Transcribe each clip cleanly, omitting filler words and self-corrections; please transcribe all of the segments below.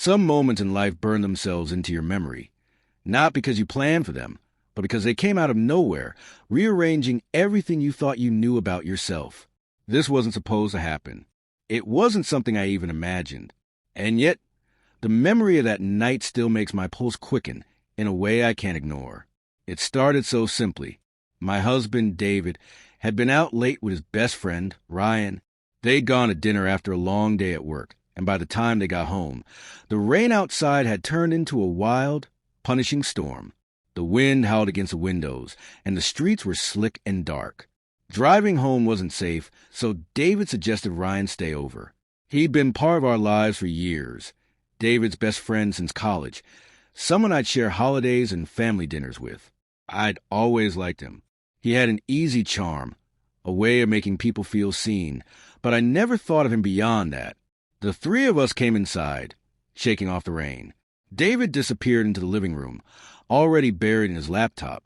Some moments in life burn themselves into your memory, not because you planned for them, but because they came out of nowhere, rearranging everything you thought you knew about yourself. This wasn't supposed to happen. It wasn't something I even imagined. And yet, the memory of that night still makes my pulse quicken in a way I can't ignore. It started so simply. My husband, David, had been out late with his best friend, Ryan. They'd gone to dinner after a long day at work, and by the time they got home, the rain outside had turned into a wild, punishing storm. The wind howled against the windows, and the streets were slick and dark. Driving home wasn't safe, so David suggested Ryan stay over. He'd been part of our lives for years, David's best friend since college, someone I'd share holidays and family dinners with. I'd always liked him. He had an easy charm, a way of making people feel seen, but I never thought of him beyond that. The three of us came inside, shaking off the rain. David disappeared into the living room, already buried in his laptop,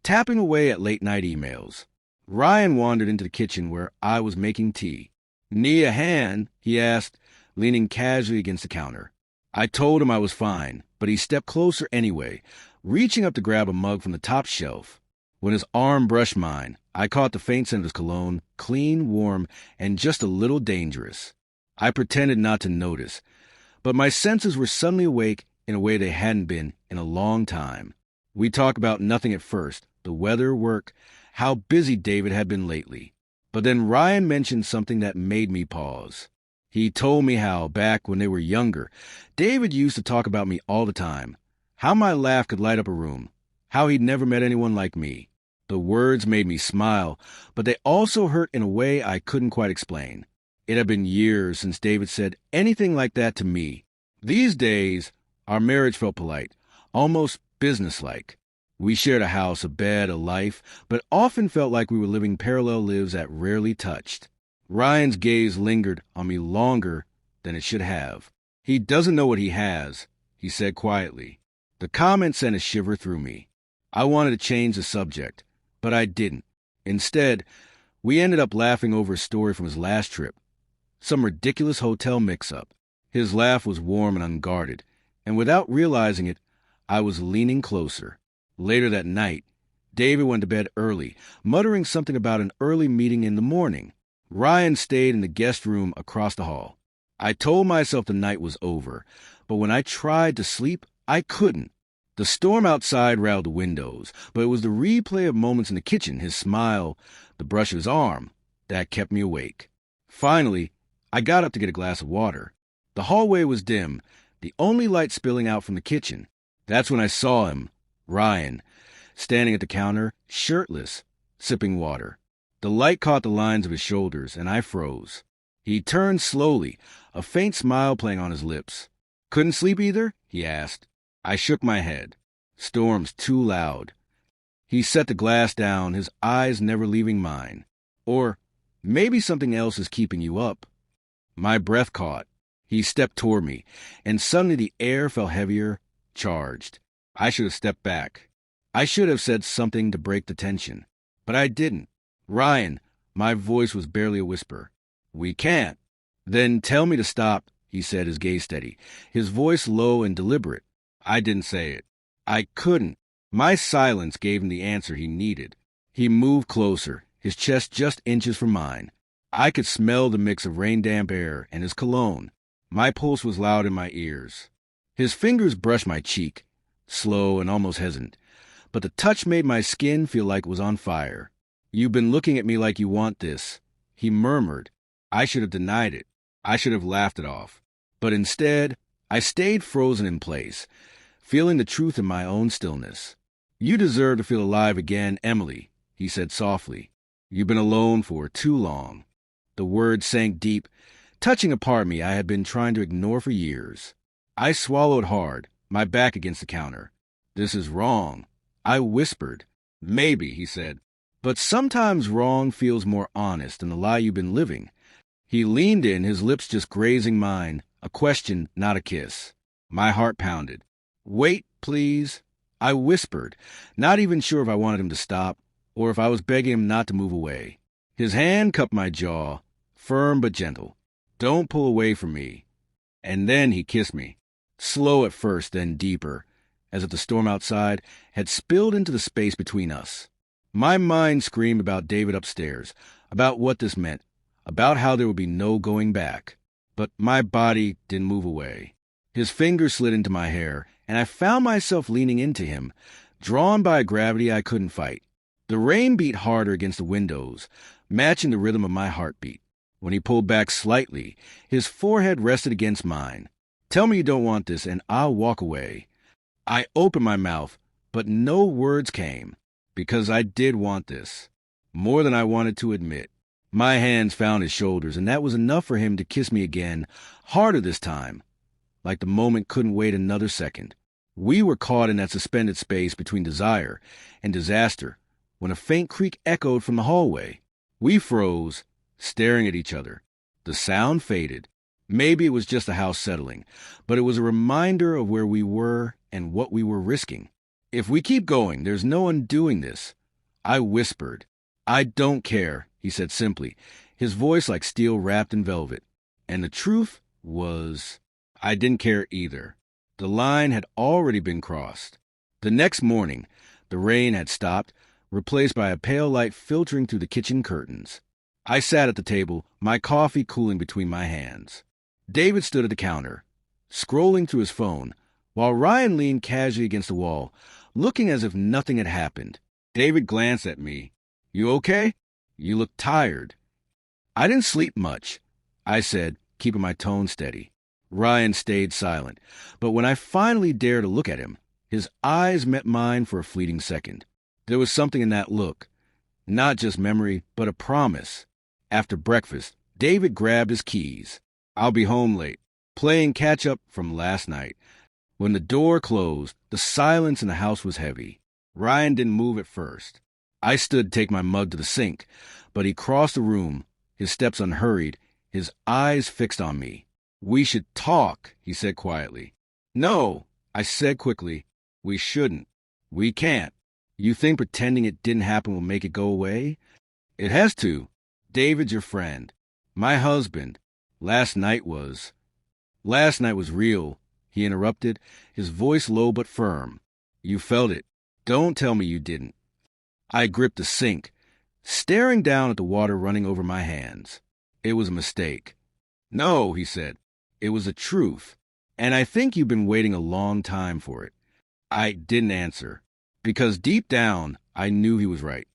tapping away at late-night emails. Ryan wandered into the kitchen where I was making tea. "Need a hand?" he asked, leaning casually against the counter. I told him I was fine, but he stepped closer anyway, reaching up to grab a mug from the top shelf. When his arm brushed mine, I caught the faint scent of his cologne, clean, warm, and just a little dangerous. I pretended not to notice, but my senses were suddenly awake in a way they hadn't been in a long time. We talked about nothing at first, the weather, work, how busy David had been lately. But then Ryan mentioned something that made me pause. He told me how, back when they were younger, David used to talk about me all the time, how my laugh could light up a room, how he'd never met anyone like me. The words made me smile, but they also hurt in a way I couldn't quite explain. It had been years since David said anything like that to me. These days, our marriage felt polite, almost businesslike. We shared a house, a bed, a life, but often felt like we were living parallel lives that rarely touched. Ryan's gaze lingered on me longer than it should have. "He doesn't know what he has," he said quietly. The comment sent a shiver through me. I wanted to change the subject, but I didn't. Instead, we ended up laughing over a story from his last trip, some ridiculous hotel mix-up. His laugh was warm and unguarded, and without realizing it, I was leaning closer. Later that night, David went to bed early, muttering something about an early meeting in the morning. Ryan stayed in the guest room across the hall. I told myself the night was over, but when I tried to sleep, I couldn't. The storm outside rattled the windows, but it was the replay of moments in the kitchen, his smile, the brush of his arm, that kept me awake. Finally, I got up to get a glass of water. The hallway was dim, the only light spilling out from the kitchen. That's when I saw him, Ryan, standing at the counter, shirtless, sipping water. The light caught the lines of his shoulders, and I froze. He turned slowly, a faint smile playing on his lips. "Couldn't sleep either?" he asked. I shook my head. "Storm's too loud." He set the glass down, his eyes never leaving mine. "Or maybe something else is keeping you up." My breath caught. He stepped toward me, and suddenly the air felt heavier, charged. I should have stepped back. I should have said something to break the tension. But I didn't. "Ryan," my voice was barely a whisper. "We can't." "Then tell me to stop," he said, his gaze steady, his voice low and deliberate. I didn't say it. I couldn't. My silence gave him the answer he needed. He moved closer, his chest just inches from mine. I could smell the mix of rain-damp air and his cologne. My pulse was loud in my ears. His fingers brushed my cheek, slow and almost hesitant, but the touch made my skin feel like it was on fire. "You've been looking at me like you want this," he murmured. I should have denied it. I should have laughed it off. But instead, I stayed frozen in place, feeling the truth in my own stillness. "You deserve to feel alive again, Emily," he said softly. "You've been alone for too long." The words sank deep, touching a part of me I had been trying to ignore for years. I swallowed hard, my back against the counter. "This is wrong," I whispered. "Maybe," he said. "But sometimes wrong feels more honest than the lie you've been living." He leaned in, his lips just grazing mine, a question, not a kiss. My heart pounded. "Wait, please," I whispered, not even sure if I wanted him to stop or if I was begging him not to move away. His hand cupped my jaw, firm but gentle. "Don't pull away from me." And then he kissed me. slow at first, then deeper, as if the storm outside had spilled into the space between us. My mind screamed about David upstairs, about what this meant, about how there would be no going back. But my body didn't move away. His fingers slid into my hair, and I found myself leaning into him, drawn by a gravity I couldn't fight. The rain beat harder against the windows, matching the rhythm of my heartbeat. When he pulled back slightly, his forehead rested against mine. Tell me you don't want this, and I'll walk away. I opened my mouth, but no words came, because I did want this, more than I wanted to admit. My hands found his shoulders, and that was enough for him to kiss me again, harder this time, like the moment couldn't wait another second. We were caught in that suspended space between desire and disaster when a faint creak echoed from the hallway. We froze, staring at each other. The sound faded. Maybe it was just the house settling, but it was a reminder of where we were and what we were risking. If we keep going, there's no undoing this. I whispered. I don't care, he said simply, his voice like steel wrapped in velvet. And the truth was, I didn't care either. The line had already been crossed. The next morning, the rain had stopped, replaced by a pale light filtering through the kitchen curtains. I sat at the table, my coffee cooling between my hands. David stood at the counter, scrolling through his phone, while Ryan leaned casually against the wall, looking as if nothing had happened. David glanced at me. You okay? You look tired. I didn't sleep much, I said, keeping my tone steady. Ryan stayed silent, but when I finally dared to look at him, his eyes met mine for a fleeting second. There was something in that look, not just memory, but a promise. After breakfast, David grabbed his keys. I'll be home late, playing catch-up from last night. When the door closed, the silence in the house was heavy. Ryan didn't move at first. I stood to take my mug to the sink, but he crossed the room, his steps unhurried, his eyes fixed on me. We should talk, he said quietly. No, I said quickly. We shouldn't. We can't. You think pretending it didn't happen will make it go away? It has to. David's your friend. My husband. Last night was real, he interrupted, his voice low but firm. You felt it. Don't tell me you didn't. I gripped the sink, staring down at the water running over my hands. It was a mistake. No, he said. It was the truth. And I think you've been waiting a long time for it. I didn't answer, because deep down, I knew he was right.